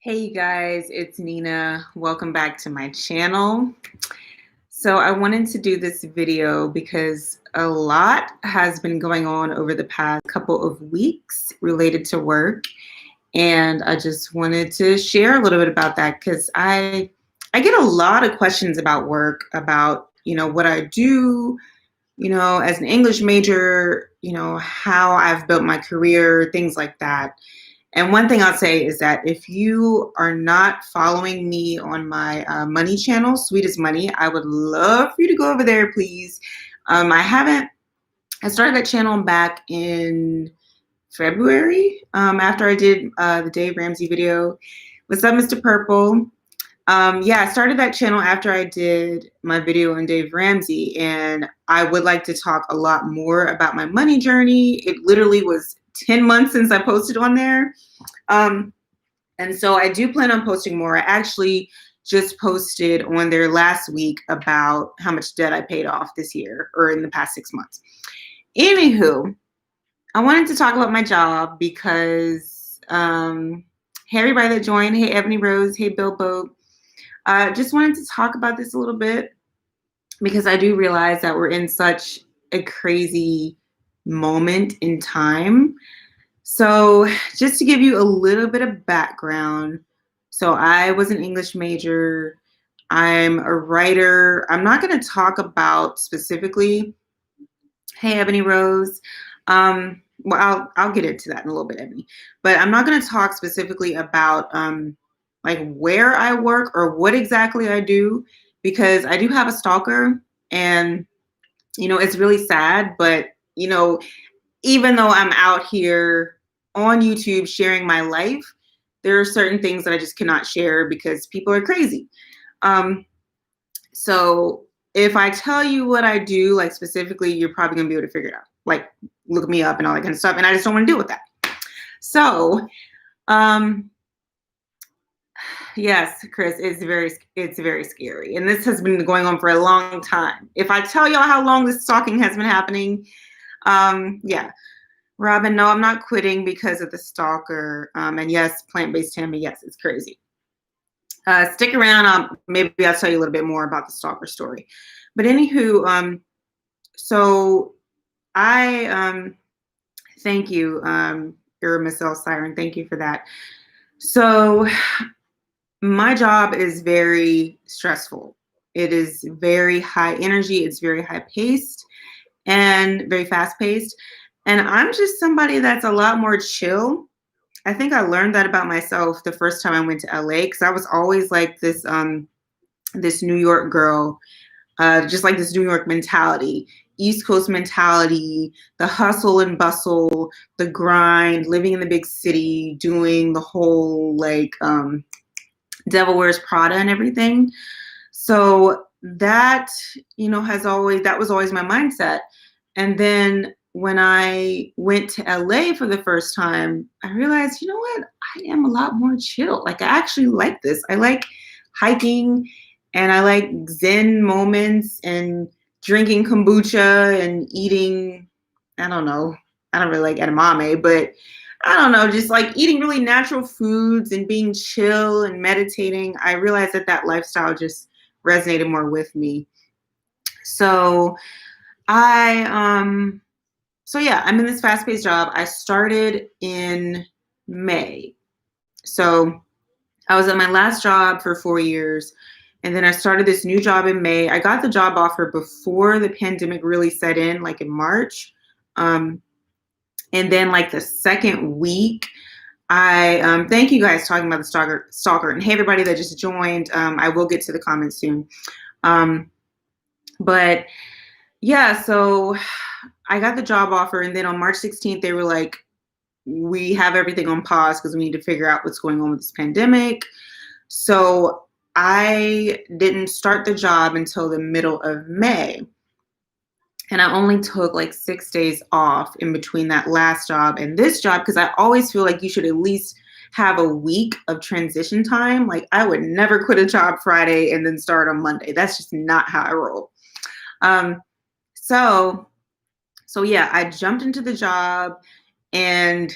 Hey you guys, it's Nina. Welcome back to my channel. So I wanted to do this video because a lot has been going on over the past couple of weeks related to work. And I just wanted to share a little bit about that because I get a lot of questions about work, about, what I do, as an English major, how I've built my career, things like that. And one thing I'll say is that if you are not following me on my money channel, Sweet as Money, I would love for you to go over there, please. I started that channel back in February after I did the Dave Ramsey video. What's up, Mr. Purple? I started that channel after I did my video on Dave Ramsey, and I would like to talk a lot more about my money journey. It literally was 10 months since I posted on there. And so I do plan on posting more. I actually just posted on there last week about how much debt I paid off this year or in the past 6 months. Anywho, I wanted to talk about my job because, hey, everybody that joined. Hey, Ebony Rose. Hey, Bilbo. Just wanted to talk about this a little bit because I do realize that we're in such a crazy moment in time. So just to give you a little bit of background, so I was an English major. I'm a writer. I'm not going to talk about specifically, hey, Ebony Rose. I'll get into that in a little bit, Ebony. But I'm not going to talk specifically about like where I work or what exactly I do, because I do have a stalker, and it's really sad. But even though I'm out here on YouTube sharing my life, there are certain things that I just cannot share because people are crazy. So if I tell you what I do, like specifically, you're probably gonna be able to figure it out. Like look me up and all that kind of stuff. And I just don't want to deal with that. So yes, Chris, it's very scary. And this has been going on for a long time. If I tell y'all how long this stalking has been happening, yeah. Robin, no, I'm not quitting because of the stalker. And yes, plant-based Tammy, yes, it's crazy. Stick around. Maybe I'll tell you a little bit more about the stalker story. But anywho, so I thank you, Michelle Siren. Thank you for that. So my job is very stressful. It is very high energy. It's very high paced and very fast paced. And I'm just somebody that's a lot more chill. I think I learned that about myself the first time I went to LA, because I was always like this this New York girl, just like this New York mentality, East Coast mentality, the hustle and bustle, the grind, living in the big city, doing the whole like Devil Wears Prada and everything. So that, that was always my mindset. And then when I went to LA for the first time, I realized, you know what? I am a lot more chill. Like I actually like this. I like hiking, and I like Zen moments and drinking kombucha and eating, I don't know, I don't really like edamame, but I don't know, just like eating really natural foods and being chill and meditating. I realized that lifestyle just resonated more with me. So I'm in this fast-paced job. I started in May. So I was at my last job for 4 years, and then I started this new job in May. I got the job offer before the pandemic really set in, like in March. And then like the second week, I thank you guys talking about the stalker. And hey, everybody that just joined, I will get to the comments soon. But yeah, so I got the job offer, and then on March 16th, they were like, we have everything on pause because we need to figure out what's going on with this pandemic. So I didn't start the job until the middle of May. And I only took like 6 days off in between that last job and this job, because I always feel like you should at least have a week of transition time. Like I would never quit a job Friday and then start on Monday. That's just not how I roll. So yeah, I jumped into the job, and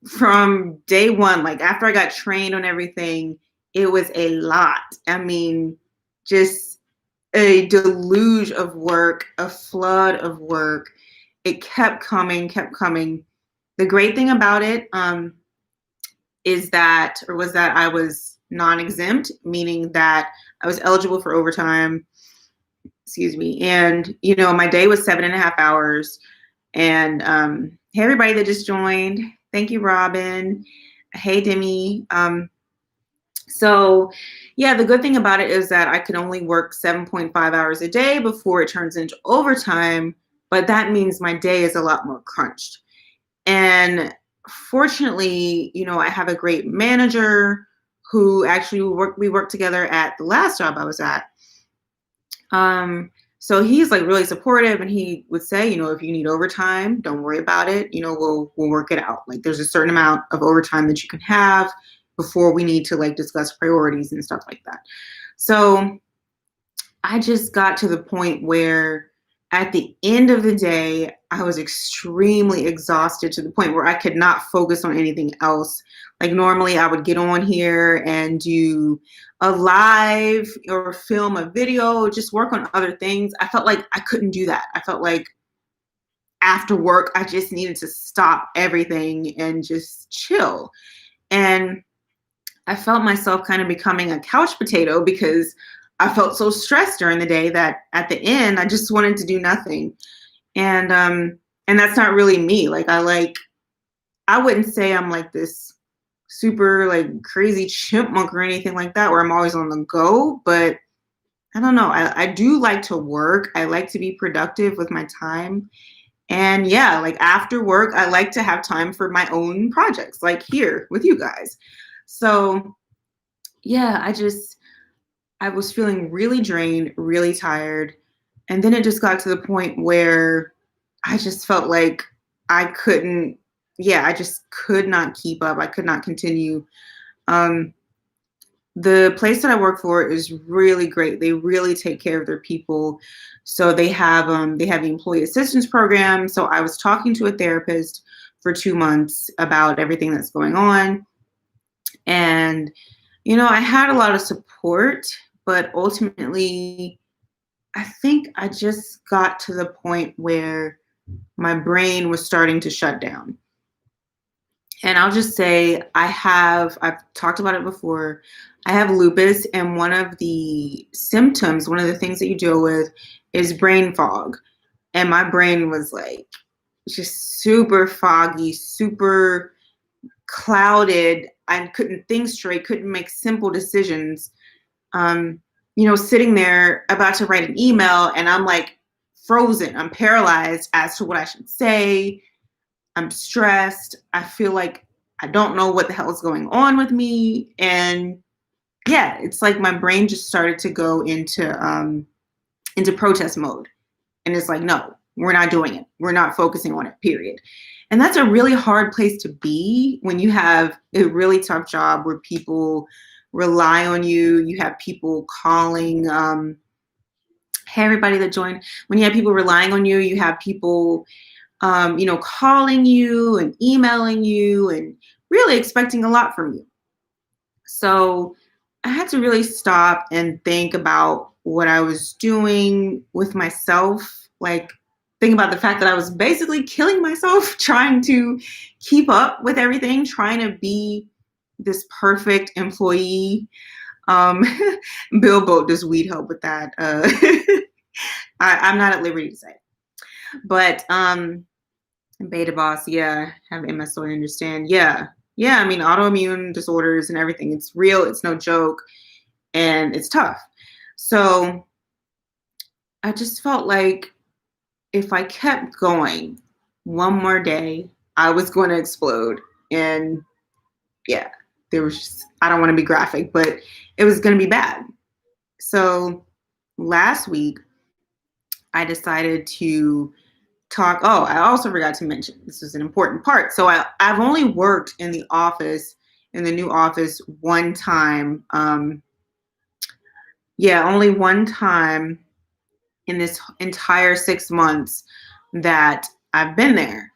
from day one, like after I got trained on everything, it was a lot. I mean, just a deluge of work, a flood of work. It kept coming, kept coming. The great thing about it is that, or was that I was non-exempt, meaning that I was eligible for overtime. Excuse me. And, you know, my day was 7.5 hours. And hey, everybody that just joined. Thank you, Robin. Hey, Demi. So, yeah, the good thing about it is that I could only work 7.5 hours a day before it turns into overtime. But that means my day is a lot more crunched. And fortunately, you know, I have a great manager who actually we worked together at the last job I was at. So he's like really supportive, and he would say, you know, if you need overtime, don't worry about it. You know, we'll work it out. Like there's a certain amount of overtime that you can have before we need to like discuss priorities and stuff like that. So I just got to the point where at the end of the day, I was extremely exhausted to the point where I could not focus on anything else. Like normally I would get on here and do a live or film a video, just work on other things. I felt like I couldn't do that. I felt like after work, I just needed to stop everything and just chill. And I felt myself kind of becoming a couch potato because I felt so stressed during the day that at the end I just wanted to do nothing. And that's not really me. I wouldn't say I'm like this super like crazy chipmunk or anything like that where I'm always on the go, but I don't know. I do like to work. I like to be productive with my time. And yeah, like after work, I like to have time for my own projects, like here with you guys. So yeah, I was feeling really drained, really tired. And then it just got to the point where I just felt like I couldn't, yeah, I just could not keep up. I could not continue. Um, the place that I work for is really great. They really take care of their people. So they have the employee assistance program. So I was talking to a therapist for 2 months about everything that's going on. And, you know, I had a lot of support, but ultimately I think I just got to the point where my brain was starting to shut down. And I'll just say I've talked about it before. I have lupus, and one of the symptoms, one of the things that you deal with is brain fog. And my brain was like just super foggy, super clouded. I couldn't think straight, couldn't make simple decisions. Um, you know, sitting there about to write an email, and I'm like frozen. I'm paralyzed as to what I should say. I'm stressed. I feel like I don't know what the hell is going on with me. And yeah, it's like my brain just started to go into protest mode. And it's like, no, we're not doing it. We're not focusing on it, period. And that's a really hard place to be when you have a really tough job where people rely on you. You have people calling, hey, everybody that joined. When you have people relying on you, you have people, you know, calling you and emailing you and really expecting a lot from you. So I had to really stop and think about what I was doing with myself. Like, think about the fact that I was basically killing myself trying to keep up with everything, trying to be this perfect employee. Um, Bill Boat, does weed help with that? I'm not at liberty to say. But Beta Boss, yeah, have MS, so I understand. Yeah, yeah. I mean, autoimmune disorders and everything. It's real. It's no joke, and it's tough. So I just felt like if I kept going one more day, I was going to explode. And yeah, there was just, I don't want to be graphic, but it was going to be bad. So last week, I decided to talk. Oh, I also forgot to mention this is an important part. So I've only worked in the office, in the new office, one time. Yeah, only one time in this entire 6 months that I've been there.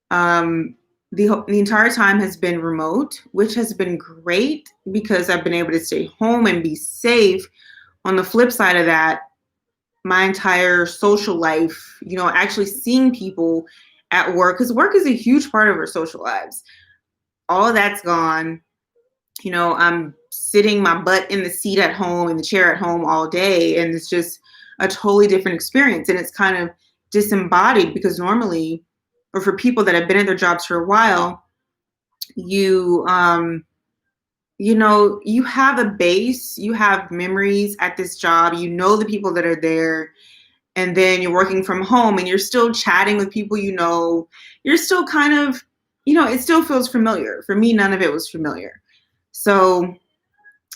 Um, the entire time has been remote, which has been great because I've been able to stay home and be safe. On the flip side of that, my entire social life, actually seeing people at work, because work is a huge part of our social lives. All of that's gone. I'm sitting my butt in the seat at home, in the chair at home all day, and it's just a totally different experience. And it's kind of disembodied because normally, or for people that have been in their jobs for a while, you you have a base, you have memories at this job, the people that are there, and then you're working from home and you're still chatting with people, you're still kind of, it still feels familiar. For me, none of it was familiar. So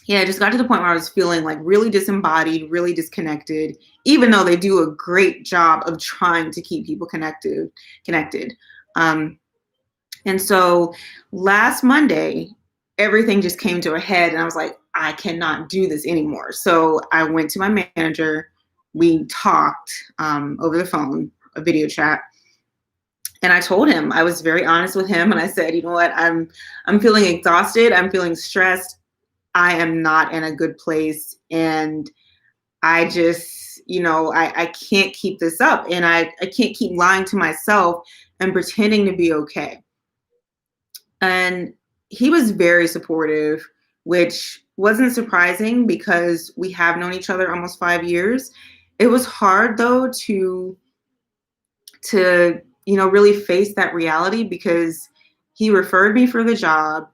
yeah, it just got to the point where I was feeling like really disembodied, really disconnected, even though they do a great job of trying to keep people connected. Um, and so last Monday, everything just came to a head, and I was like, I cannot do this anymore. So I went to my manager. We talked over the phone, a video chat, and I told him, I was very honest with him, and I said, you know what, I'm feeling exhausted. I'm feeling stressed. I am not in a good place, and I just, I can't keep this up, and I can't keep lying to myself and pretending to be okay. And he was very supportive, which wasn't surprising because we have known each other almost 5 years. It was hard though to really face that reality because he referred me for the job.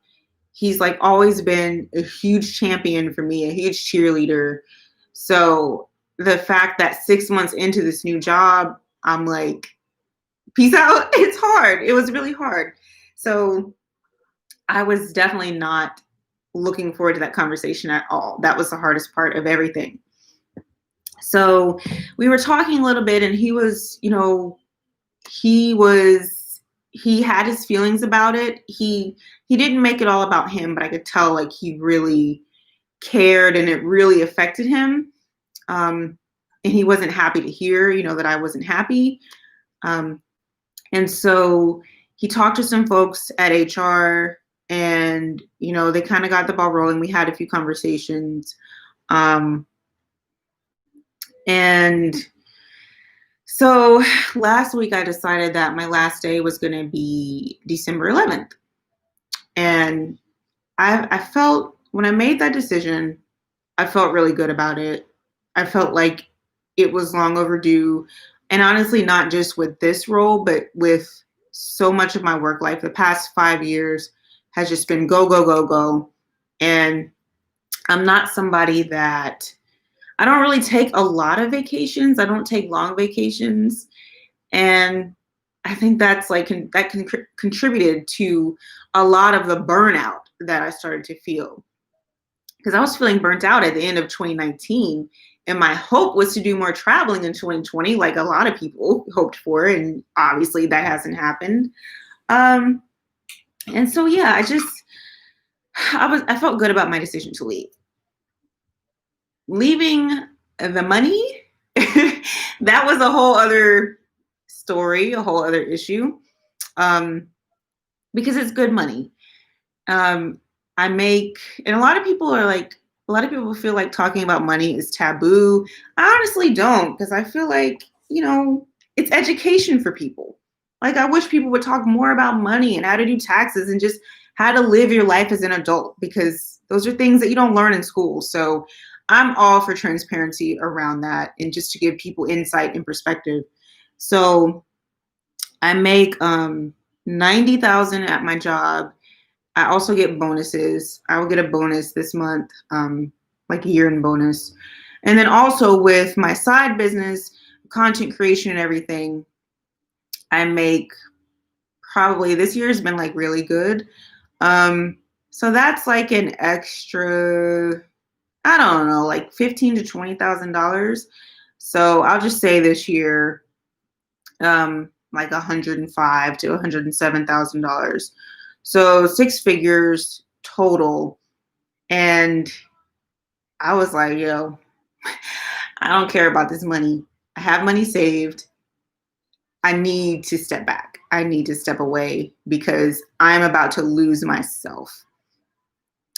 He's like always been a huge champion for me, a huge cheerleader. So the fact that 6 months into this new job, I'm like, peace out. It's hard. It was really hard. So I was definitely not looking forward to that conversation at all. That was the hardest part of everything. So we were talking a little bit, and he was he had his feelings about it. He didn't make it all about him, but I could tell like he really cared and it really affected him. And he wasn't happy to hear, that I wasn't happy. And so he talked to some folks at HR, and they kind of got the ball rolling. We had a few conversations. And so last week I decided that my last day was going to be December 11th. And I felt, when I made that decision, I felt really good about it. I felt like it was long overdue. And honestly, not just with this role, but with so much of my work life. The past 5 years has just been go, go, go, go. And I'm not somebody that, I don't really take a lot of vacations. I don't take long vacations. And I think that's like, contributed to a lot of the burnout that I started to feel. Because I was feeling burnt out at the end of 2019. And my hope was to do more traveling in 2020, like a lot of people hoped for. And obviously that hasn't happened. And so, yeah, I felt good about my decision to leave. Leaving the money, that was a whole other story, a whole other issue. Because it's good money. I make, and a lot of people feel like talking about money is taboo. I honestly don't, because I feel like, it's education for people. Like, I wish people would talk more about money and how to do taxes and just how to live your life as an adult, because those are things that you don't learn in school. So I'm all for transparency around that and just to give people insight and perspective. So I make 90,000 at my job. I also get bonuses. I will get a bonus this month, like a year-end bonus. And then also with my side business, content creation and everything, I make, probably this year has been like really good. So that's like an extra, I don't know, like $15,000 to $20,000. So I'll just say this year, like $105,000 to $107,000. So 6 figures total. And I was like, yo, I don't care about this money. I have money saved. I need to step back. I need to step away because I'm about to lose myself.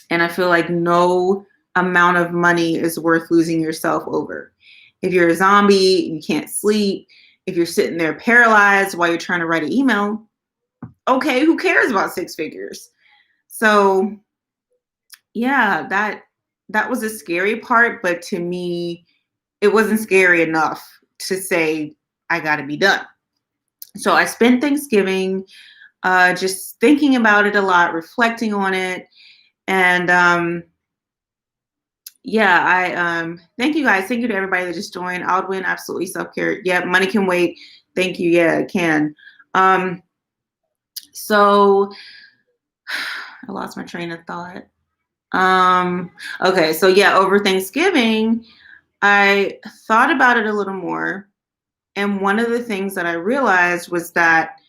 And I feel like no amount of money is worth losing yourself over. If you're a zombie, you can't sleep, if you're sitting there paralyzed while you're trying to write an email, okay, who cares about six figures? So yeah, that was a scary part, but to me, it wasn't scary enough to say I got to be done. So I spent Thanksgiving just thinking about it a lot, reflecting on it, and yeah, I thank you guys. Thank you to everybody that just joined. Aldwin, absolutely self-care. Yeah, money can wait. Thank you. Yeah, it can. So I lost my train of thought. Okay, so yeah, over Thanksgiving, I thought about it a little more. And one of the things that I realized was that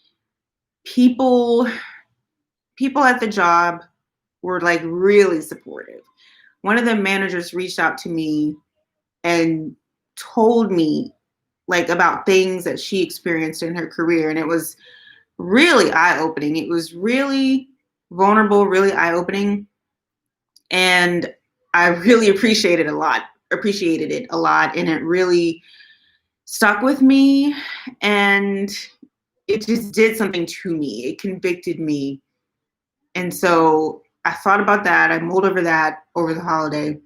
people people at the job were like really supportive. One of the managers reached out to me and told me like about things that she experienced in her career, and it was really eye-opening. It was really vulnerable, really eye-opening, and I really appreciated it a lot, and it really stuck with me, and it just did something to me. It convicted me. And so I thought about that. I mulled over that over the holiday.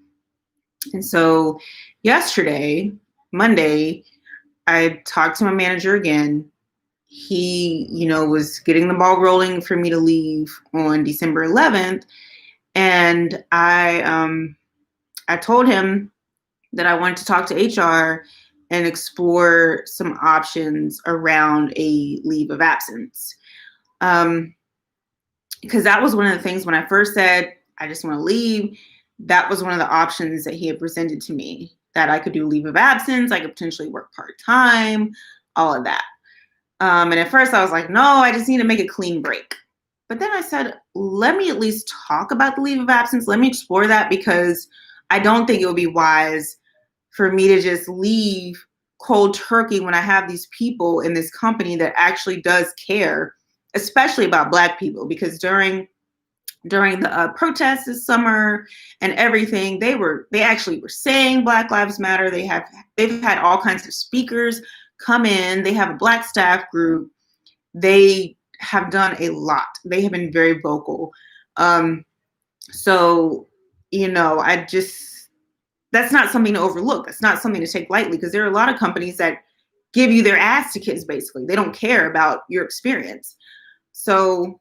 And so yesterday, Monday, I talked to my manager again. He, was getting the ball rolling for me to leave on December 11th. And I told him that I wanted to talk to HR and explore some options around a leave of absence. Because that was one of the things when I first said, I just want to leave, that was one of the options that he had presented to me, that I could do leave of absence, I could potentially work part-time, all of that. And at first I was like, no, I just need to make a clean break. But then I said, let me at least talk about the leave of absence. Let me explore that, because I don't think it would be wise for me to just leave cold turkey when I have these people in this company that actually does care, especially about Black people, because during the protests this summer and everything, they actually were saying Black Lives Matter. They've had all kinds of speakers come in. They have a Black staff group. They have done a lot. They have been very vocal. So, that's not something to overlook. That's not something to take lightly, because there are a lot of companies that give you their ass to kiss, basically. They don't care about your experience. So,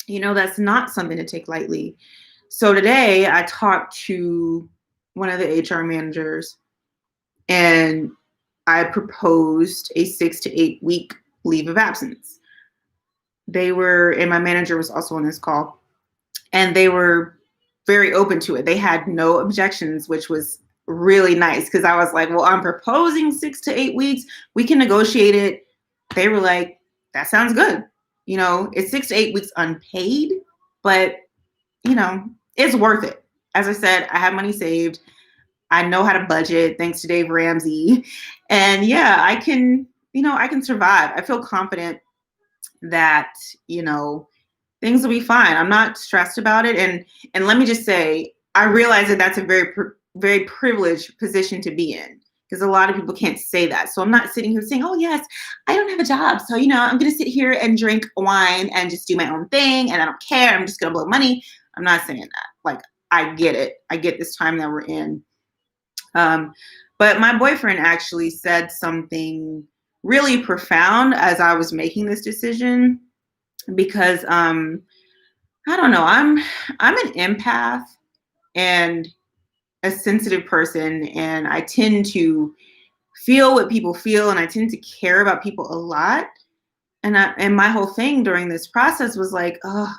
that's not something to take lightly. So today I talked to one of the HR managers, and I proposed a 6 to 8 week leave of absence. And my manager was also on this call, and they were very open to it. They had no objections, which was really nice, because I was like, well, I'm proposing 6 to 8 weeks. We can negotiate it. They were like, that sounds good. It's 6 to 8 weeks unpaid, but it's worth it. As I said, I have money saved. I know how to budget, thanks to Dave Ramsey. And yeah, I can survive. I feel confident that, things will be fine. I'm not stressed about it. And let me just say, I realize that that's a very privileged position to be in, because a lot of people can't say that. So I'm not sitting here saying, oh yes, I don't have a job, so I'm going to sit here and drink wine and just do my own thing, and I don't care. I'm just going to blow money. I'm not saying that. Like, I get it. I get this time that we're in. But my boyfriend actually said something really profound as I was making this decision, because I don't know, I'm an empath and a sensitive person, and I tend to feel what people feel, and I tend to care about people a lot. And my whole thing during this process was like, oh,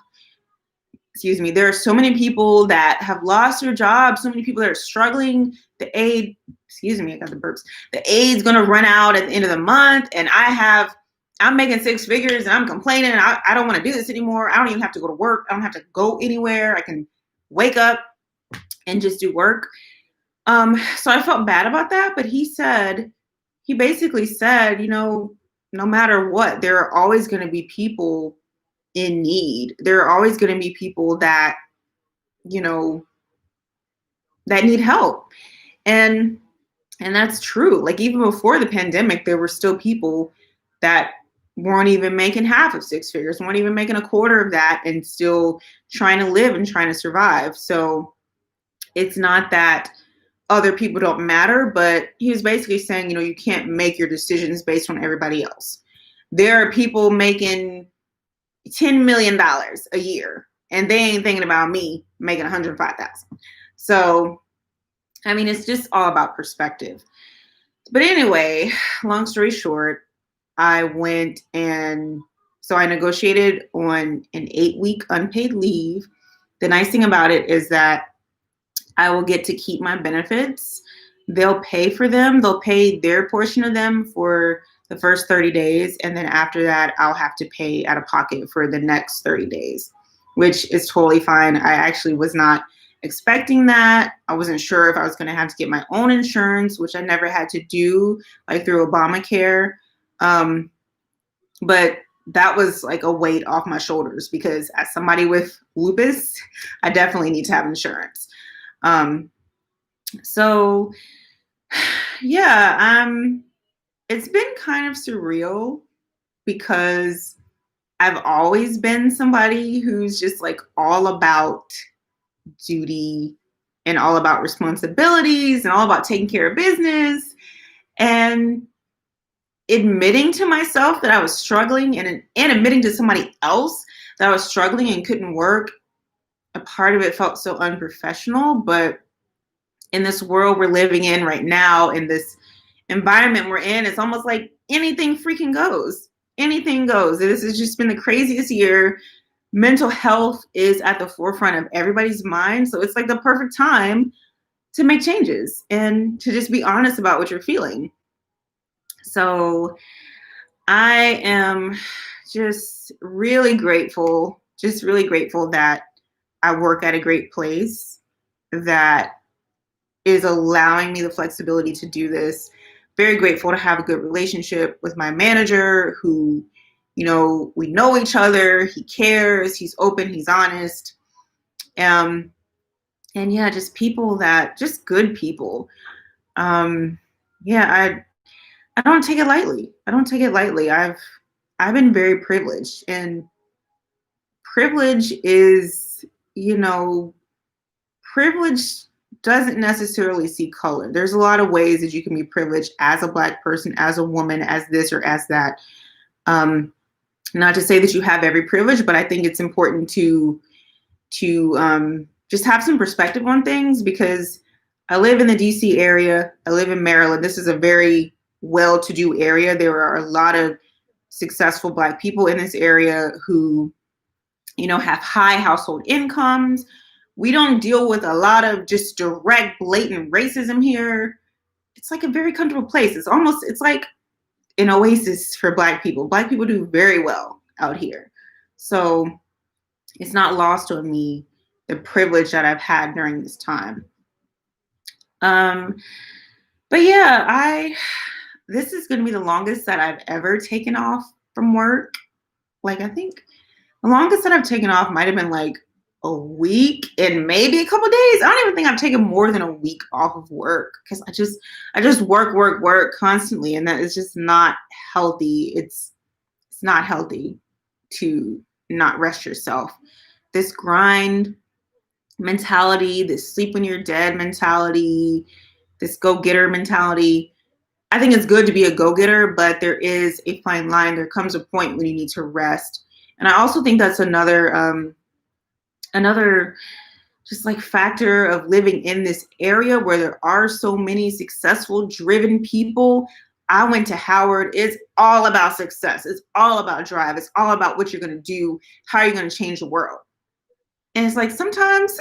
excuse me, there are so many people that have lost their jobs, so many people that are struggling. Excuse me, I got the burps. The aid's gonna run out at the end of the month, and I'm making six figures, and I'm complaining, and I don't want to do this anymore. I don't even have to go to work. I don't have to go anywhere. I can wake up and just do work. So I felt bad about that, but he basically said, no matter what, there are always going to be people in need. There are always going to be people that, you know, that need help. And and that's true. Like even before the pandemic, there were still people that weren't even making half of six figures, weren't even making a quarter of that, and still trying to live and trying to survive. So it's not that other people don't matter, but he was basically saying, you can't make your decisions based on everybody else. There are people making $10 million a year, and they ain't thinking about me making 105,000. So, I mean, it's just all about perspective. But anyway, long story short, I went and so I negotiated on an 8-week unpaid leave. The nice thing about it is that I will get to keep my benefits. They'll pay for them. They'll pay their portion of them for the first 30 days. And then after that, I'll have to pay out of pocket for the next 30 days, which is totally fine. I actually was not expecting that. I wasn't sure if I was going to have to get my own insurance, which I never had to do, like through Obamacare. But that was like a weight off my shoulders because as somebody with lupus, I definitely need to have insurance. So yeah, it's been kind of surreal because I've always been somebody who's just like all about duty and all about responsibilities and all about taking care of business, and admitting to myself that I was struggling and admitting to somebody else that I was struggling and couldn't work. A part of it felt so unprofessional, but in this world we're living in right now, in this environment we're in, it's almost like anything freaking goes. Anything goes. This has just been the craziest year. Mental health is at the forefront of everybody's mind. So it's like the perfect time to make changes and to just be honest about what you're feeling. So I am just really grateful that I work at a great place that is allowing me the flexibility to do this. Very grateful to have a good relationship with my manager who, we know each other. He cares. He's open. He's honest. And yeah, just just good people. Yeah, I don't take it lightly. I don't take it lightly. I've been very privileged, and privilege is, privilege doesn't necessarily see color. There's a lot of ways that you can be privileged as a Black person, as a woman, as this or as that. Not to say that you have every privilege, but I think it's important to just have some perspective on things, because I live in the DC area. I live in Maryland. This is a very well-to-do area. There are a lot of successful Black people in this area who, have high household incomes. We don't deal with a lot of just direct, blatant racism here. It's like a very comfortable place. It's like an oasis for Black people. Black people do very well out here. So it's not lost on me the privilege that I've had during this time. But yeah, this is going to be the longest that I've ever taken off from work. Like, I think the longest that I've taken off might have been like a week and maybe a couple days. I don't even think I've taken more than a week off of work, because I just work constantly, and that is just not healthy. It's not healthy to not rest yourself. This grind mentality, this sleep when you're dead mentality, this go-getter mentality. I think it's good to be a go-getter, but there is a fine line. There comes a point when you need to rest. And I also think that's another just like factor of living in this area where there are so many successful, driven people. I went to Howard. It's all about success. It's all about drive. It's all about what you're going to do, how you're going to change the world. And it's like sometimes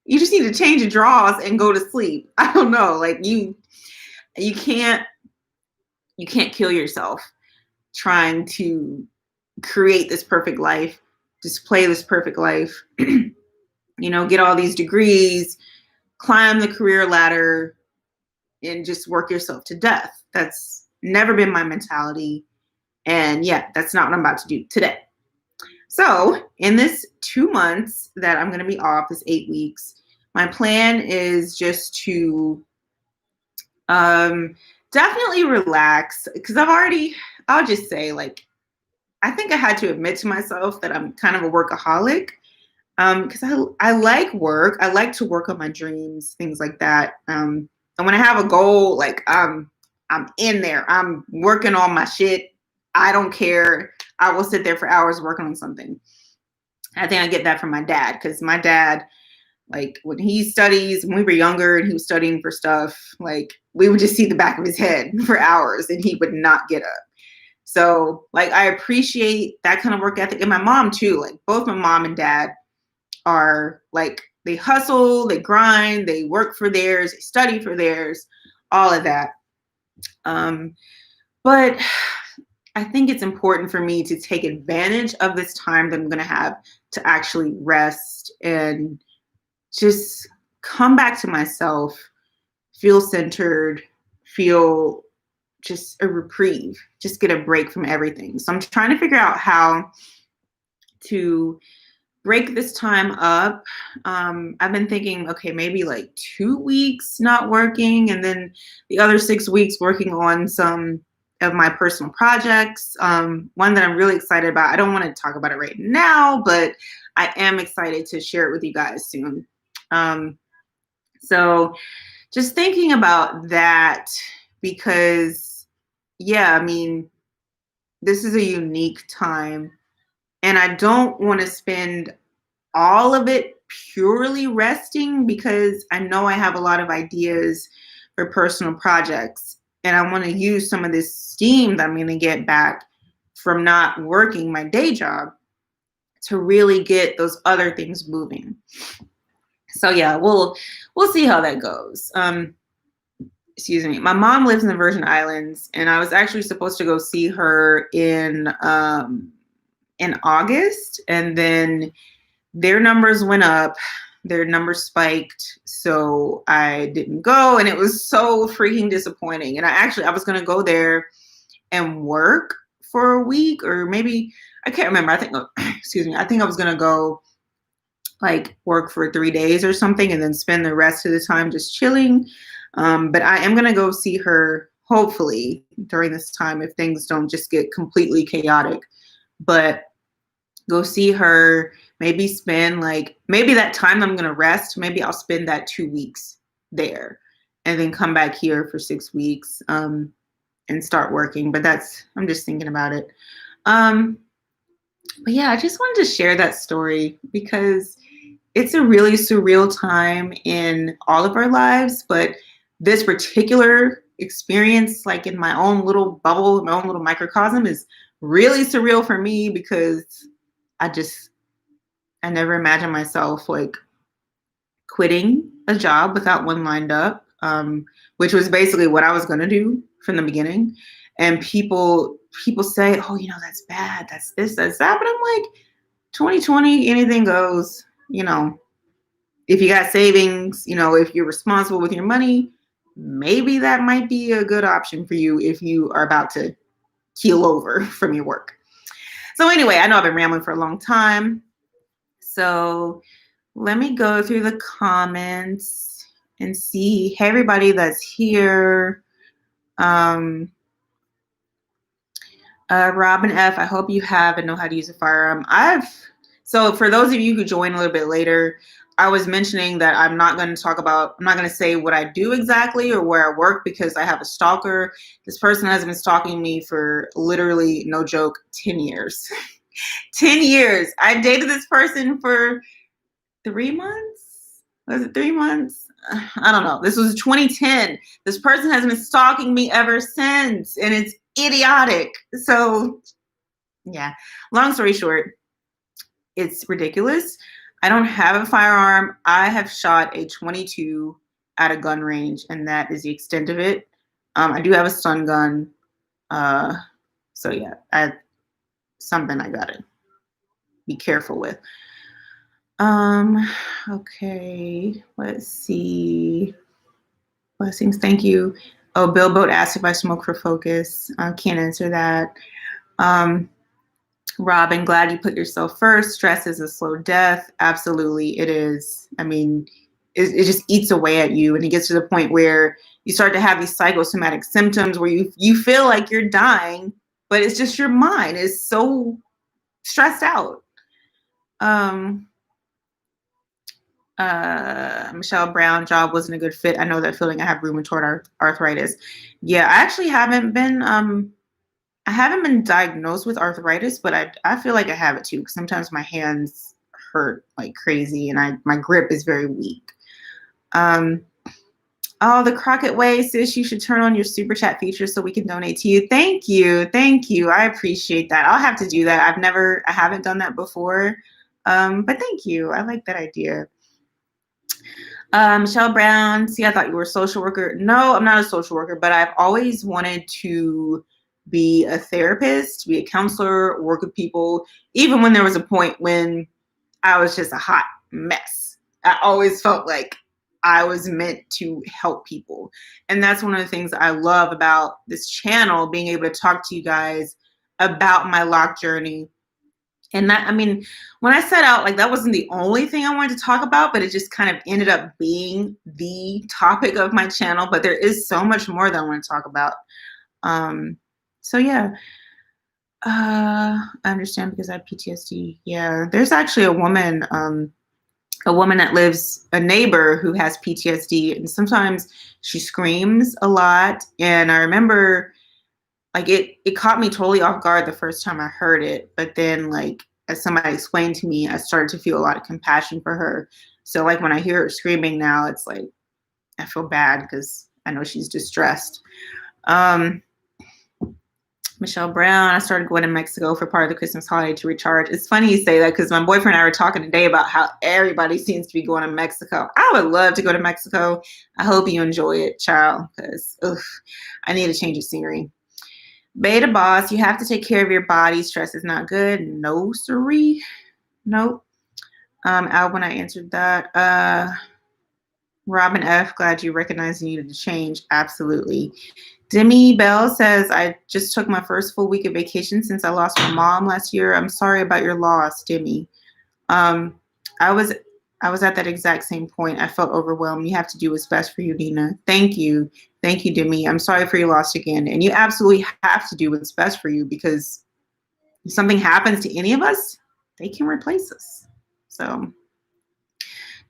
you just need to change your drawers and go to sleep. I don't know. Like you can't kill yourself trying to create this perfect life, display this perfect life, get all these degrees, climb the career ladder, and just work yourself to death. That's never been my mentality. And yeah, that's not what I'm about to do today. So, in this 2 months that I'm going to be off, this 8 weeks, my plan is just to um, definitely relax because I'll just say, like, I think I had to admit to myself that I'm kind of a workaholic because I like work. I like to work on my dreams, things like that. And when I have a goal, like I'm in there. I'm working on my shit. I don't care. I will sit there for hours working on something. I think I get that from my dad because my dad, like when he studies, when we were younger and he was studying for stuff, like we would just see the back of his head for hours and he would not get up. So like I appreciate that kind of work ethic. And my mom too, like both my mom and dad are like they hustle, they grind, they work for theirs, they study for theirs, all of that. Um, but I think it's important for me to take advantage of this time that I'm going to have to actually rest and just come back to myself, feel centered, feel just a reprieve, just get a break from everything. So I'm trying to figure out how to break this time up. I've been thinking, okay, maybe like 2 weeks not working, and then the other 6 weeks working on some of my personal projects. One that I'm really excited about. I don't want to talk about it right now, but I am excited to share it with you guys soon. So just thinking about that because, yeah, I mean, this is a unique time, and I don't want to spend all of it purely resting because I know I have a lot of ideas for personal projects and I want to use some of this steam that I'm going to get back from not working my day job to really get those other things moving. So yeah, we'll see how that goes. Excuse me. My mom lives in the Virgin Islands and I was actually supposed to go see her in August, and then their numbers went up, their numbers spiked, so I didn't go, and it was so freaking disappointing. And I was going to go there and work for a week, or maybe I can't remember. I think excuse me, I think I was going to go like work for 3 days or something and then spend the rest of the time just chilling. But I am going to go see her hopefully during this time if things don't just get completely chaotic. But go see her, maybe spend maybe that time I'm going to rest, maybe I'll spend that 2 weeks there and then come back here for 6 weeks and start working. But I'm just thinking about it. But yeah, I just wanted to share that story because it's a really surreal time in all of our lives. But this particular experience, like in my own little bubble, my own little microcosm, is really surreal for me because I never imagined myself like quitting a job without one lined up, which was basically what I was going to do from the beginning. And people say, oh, that's bad. That's this, that's that. But I'm like, 2020, anything goes, if you got savings, if you're responsible with your money, maybe that might be a good option for you if you are about to keel over from your work. So anyway, I know I've been rambling for a long time. So let me go through the comments and see. Hey, everybody that's here. Robin F., I hope you have and know how to use a firearm. So for those of you who joined a little bit later, I was mentioning that I'm not going to say what I do exactly or where I work because I have a stalker. This person has been stalking me for literally, no joke, 10 years. 10 years. I dated this person for 3 months. Was it 3 months? I don't know. This was 2010. This person has been stalking me ever since, and it's idiotic. So, yeah. Long story short, it's ridiculous. I don't have a firearm. I have shot a .22 at a gun range, and that is the extent of it. I do have a stun gun. So yeah, something I gotta be careful with. Okay, let's see. Blessings, thank you. Oh, Bill Boat asked if I smoke for focus. I can't answer that. Um, Robin, glad you put yourself first. Stress is a slow death. Absolutely, it is. I mean, it just eats away at you, and it gets to the point where you start to have these psychosomatic symptoms where you feel like you're dying, but it's just your mind is so stressed out. Um, Michelle Brown, job wasn't a good fit. I know that feeling. I have rheumatoid arthritis. Yeah, I actually haven't been. I haven't been diagnosed with arthritis, but I feel like I have it too. Because sometimes my hands hurt like crazy, and my grip is very weak. Um, oh, the Crockett Way says you should turn on your super chat feature so we can donate to you. Thank you, thank you. I appreciate that. I'll have to do that. I haven't done that before, but thank you. I like that idea. Michelle Brown, see, I thought you were a social worker. No, I'm not a social worker, but I've always wanted to be a therapist, to be a counselor, work with people, even when there was a point when I was just a hot mess. I always felt like I was meant to help people. And that's one of the things I love about this channel, being able to talk to you guys about my lock journey. And that, I mean, when I set out, like that wasn't the only thing I wanted to talk about, but it just kind of ended up being the topic of my channel. But there is so much more that I want to talk about. So yeah, I understand because I have PTSD. Yeah, there's actually a woman that lives, a neighbor who has PTSD, and sometimes she screams a lot. And I remember like it caught me totally off guard the first time I heard it, but then like as somebody explained to me, I started to feel a lot of compassion for her. So like when I hear her screaming now, it's like I feel bad because I know she's distressed. Michelle Brown, I started going to Mexico for part of the Christmas holiday to recharge. It's funny you say that because my boyfriend and I were talking today about how everybody seems to be going to Mexico. I would love to go to Mexico. I hope you enjoy it, child, because I need a change of scenery. Beta boss, you have to take care of your body. Stress is not good. No, siree. Nope. Alvin, I answered that. Robin F, glad you recognized you needed to change. Absolutely. Demi Bell says, I just took my first full week of vacation since I lost my mom last year. I'm sorry about your loss, Demi. I was at that exact same point. I felt overwhelmed. You have to do what's best for you, Nina. Thank you. Thank you, Demi. I'm sorry for your loss again. And you absolutely have to do what's best for you because if something happens to any of us, they can replace us. So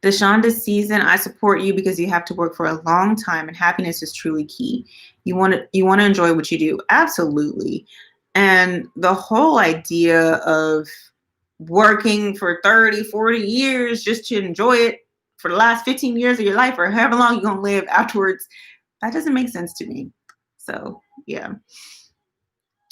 Deshonda's season, I support you because you have to work for a long time and happiness is truly key. You want to enjoy what you do. Absolutely. And the whole idea of working for 30, 40 years just to enjoy it for the last 15 years of your life or however long you're going to live afterwards, that doesn't make sense to me. So, yeah.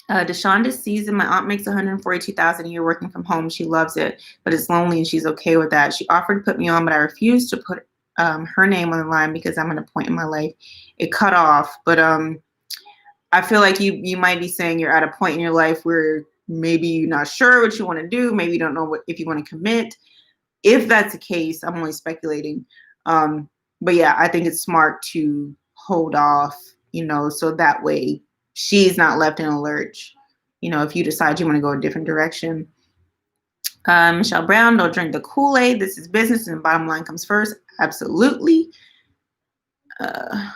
Deshonda's season, my aunt makes $142,000 a year working from home. She loves it, but it's lonely and she's okay with that. She offered to put me on, but I refused to put her name on the line because I'm at a point in my life. It cut off, but I feel like you might be saying you're at a point in your life where maybe you're not sure what you want to do. Maybe you don't know if you want to commit. If that's the case, I'm only speculating. But yeah, I think it's smart to hold off, so that way she's not left in a lurch, if you decide you want to go a different direction. Michelle Brown, don't drink the Kool-Aid. This is business and the bottom line comes first. Absolutely.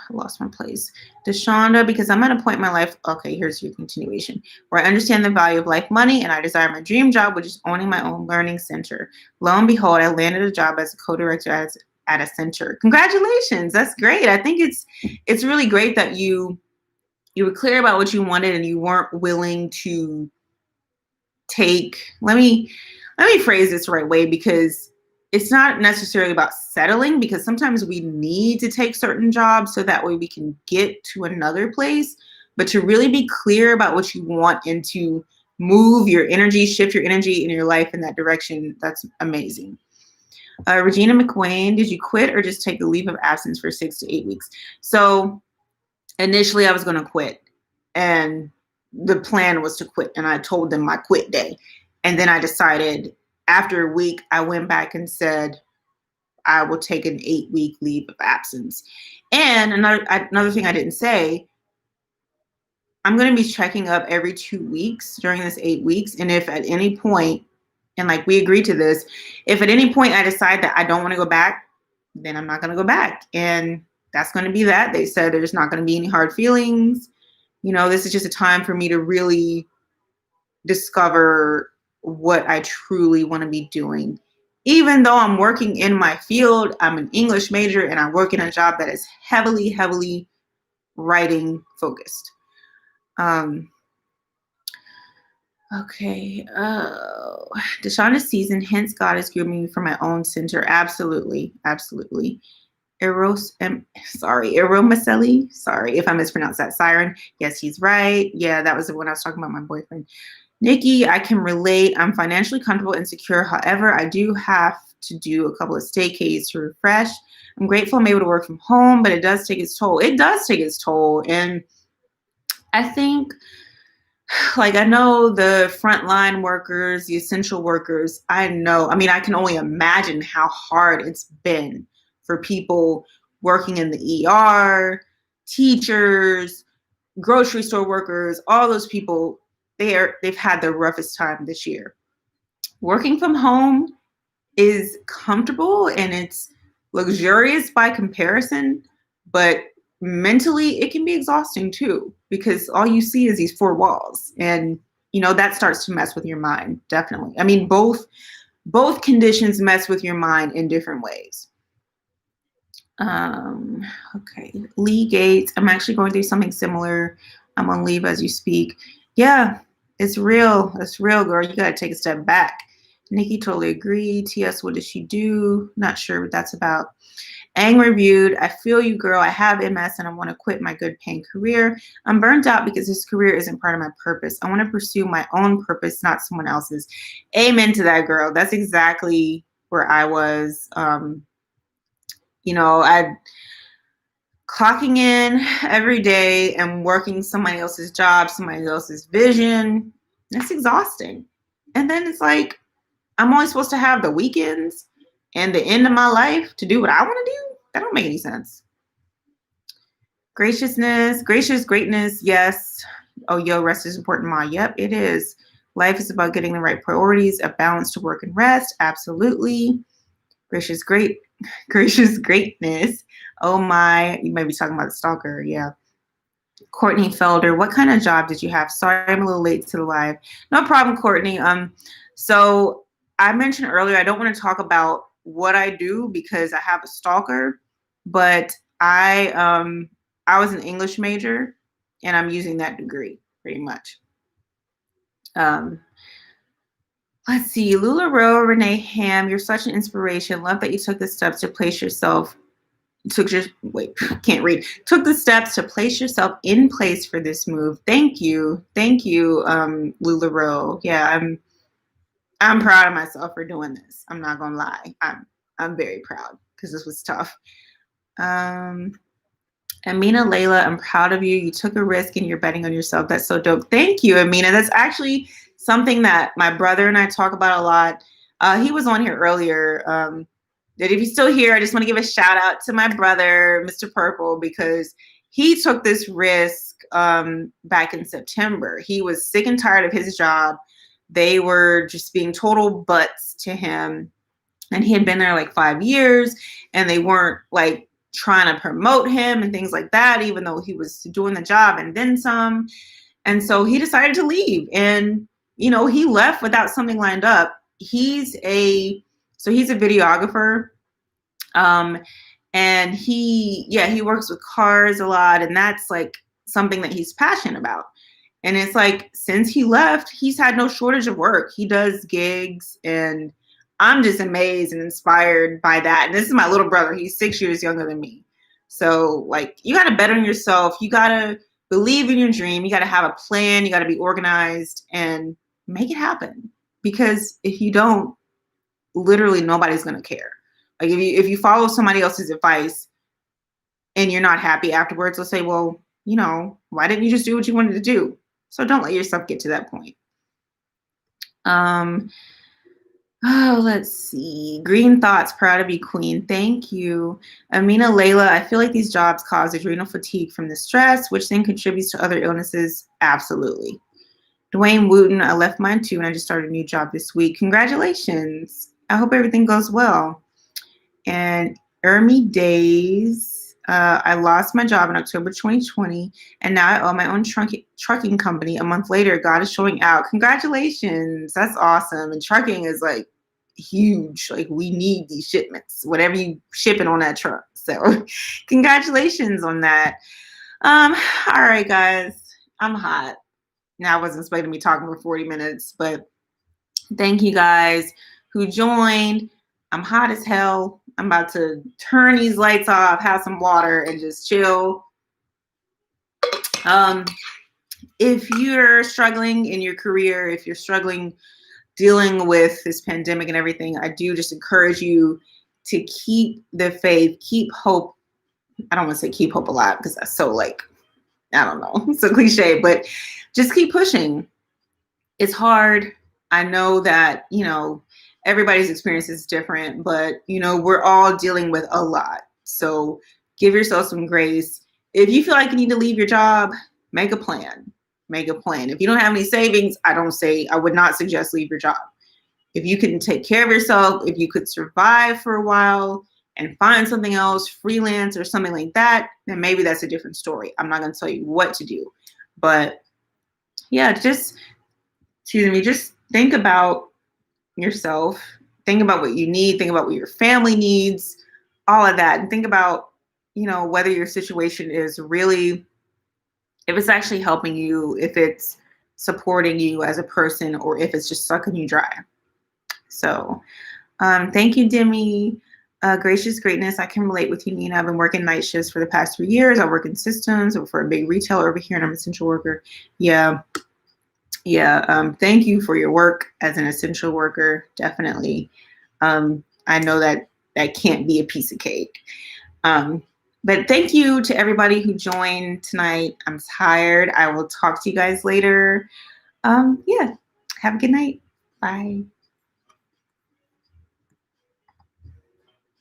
Lost my place. Deshonda, because I'm at a point in my life, okay, here's your continuation, where I understand the value of life money and I desire my dream job, which is owning my own learning center. Lo and behold, I landed a job as a co-director at a center. Congratulations. That's great. I think it's really great that you were clear about what you wanted and you weren't willing to let me phrase this the right way, because it's not necessarily about settling, because sometimes we need to take certain jobs so that way we can get to another place, but to really be clear about what you want and to move your energy, shift your energy in your life in that direction, that's amazing. Regina McWayne, did you quit or just take a leave of absence for 6 to 8 weeks? So initially I was going to quit, and the plan was to quit, and I told them my quit day. And then I decided after a week, I went back and said, I will take an 8-week leave of absence. And another thing I didn't say, I'm going to be checking up every 2 weeks during this 8 weeks. And if at any point, and like we agreed to this, if at any point I decide that I don't want to go back, then I'm not going to go back. And that's going to be that. They said there's not going to be any hard feelings. This is just a time for me to really discover what I truly want to be doing. Even though I'm working in my field, I'm an English major and I work in a job that is heavily, heavily writing focused. Okay. Deshaun is seasoned, hence God is grooming me for my own center. Absolutely. Absolutely. Aromacelli. Sorry if I mispronounced that. Siren. Yes, he's right. Yeah, that was the one I was talking about, my boyfriend. Nikki, I can relate. I'm financially comfortable and secure. However, I do have to do a couple of staycays to refresh. I'm grateful I'm able to work from home, but it does take its toll. It does take its toll. And I think, like, I know the frontline workers, the essential workers, I can only imagine how hard it's been for people working in the ER, teachers, grocery store workers, all those people. They've had the roughest time this year. Working from home is comfortable and it's luxurious by comparison, but mentally it can be exhausting too, because all you see is these four walls, and that starts to mess with your mind. Definitely. I mean, both conditions mess with your mind in different ways. Okay. Lee Gates, I'm actually going through something similar. I'm on leave as you speak. Yeah, it's real. It's real, girl. You got to take a step back. Nikki, totally agree. TS, what does she do? Not sure what that's about. Ang reviewed, I feel you, girl. I have MS and I want to quit my good paying career. I'm burnt out because this career isn't part of my purpose. I want to pursue my own purpose, not someone else's. Amen to that, girl. That's exactly where I was. I clocking in every day and working somebody else's job, somebody else's vision. That's exhausting. And then it's like, I'm only supposed to have the weekends and the end of my life to do what I want to do? That don't make any sense. Graciousness, gracious greatness, yes. Oh, yo, rest is important, Ma. Yep, it is. Life is about getting the right priorities, a balance to work and rest. Absolutely. Gracious greatness. Oh my, you might be talking about the stalker. Yeah. Courtney Felder, what kind of job did you have? Sorry, I'm a little late to the live. No problem, Courtney. So I mentioned earlier, I don't want to talk about what I do because I have a stalker, but I was an English major and I'm using that degree pretty much. Let's see, LuLaRoe, Renee Ham, you're such an inspiration. Love that you took the steps to place yourself. Took the steps to place yourself in place for this move. Thank you, LuLaRoe. Yeah, I'm proud of myself for doing this. I'm not gonna lie. I'm very proud because this was tough. Amina Layla, I'm proud of you. You took a risk and you're betting on yourself. That's so dope. Thank you, Amina. That's actually something that my brother and I talk about a lot. He was on here earlier. That if he's still here, I just want to give a shout out to my brother, Mr. Purple, because he took this risk back in September. He was sick and tired of his job. They were just being total butts to him. And he had been there like 5 years and they weren't like trying to promote him and things like that, even though he was doing the job and then some. And so he decided to leave, and, he left without something lined up. He's a videographer. And he works with cars a lot, and that's like something that he's passionate about. And it's like, since he left, he's had no shortage of work. He does gigs, and I'm just amazed and inspired by that. And this is my little brother. He's 6 years younger than me. So, like, you got to bet on yourself. You got to believe in your dream. You got to have a plan. You got to be organized and make it happen. Because if you don't, literally nobody's going to care. Like, if you follow somebody else's advice and you're not happy afterwards, they'll say, well, why didn't you just do what you wanted to do? So don't let yourself get to that point. Oh, let's see. Green Thoughts, proud to be queen. Thank you. Amina Layla, I feel like these jobs cause adrenal fatigue from the stress, which then contributes to other illnesses. Absolutely. Dwayne Wooten, I left mine too, and I just started a new job this week. Congratulations. I hope everything goes well. And Ermi Days, I lost my job in October 2020, and now I own my own trucking company. A month later, God is showing out. Congratulations. That's awesome. And trucking is like huge. Like we need these shipments, whatever you shipping on that truck. So congratulations on that. Um, all right, guys. I'm hot. Now I wasn't expecting me talking for 40 minutes, but thank you guys who joined. I'm hot as hell. I'm about to turn these lights off, have some water, and just chill. If you're struggling in your career, if you're struggling dealing with this pandemic and everything, I do just encourage you to keep the faith, keep hope. I don't want to say keep hope alive because that's so like, I don't know, it's a cliche, but just keep pushing. It's hard. I know that, everybody's experience is different, but, we're all dealing with a lot. So give yourself some grace. If you feel like you need to leave your job, make a plan. Make a plan. If you don't have any savings, I would not suggest leave your job. If you can take care of yourself, if you could survive for a while and find something else, freelance or something like that, then maybe that's a different story. I'm not going to tell you what to do. But yeah, just think about yourself, think about what you need, think about what your family needs, all of that, and think about, whether your situation is really, if it's actually helping you, if it's supporting you as a person, or if it's just sucking you dry. So thank you, Demi. Gracious Greatness, I can relate with you, Nina. I've been working night shifts for the past 3 years. I work in systems for a big retailer over here, and I'm an essential worker. Yeah. Thank you for your work as an essential worker. Definitely. I know that can't be a piece of cake. But thank you to everybody who joined tonight. I'm tired. I will talk to you guys later. Yeah. Have a good night. Bye.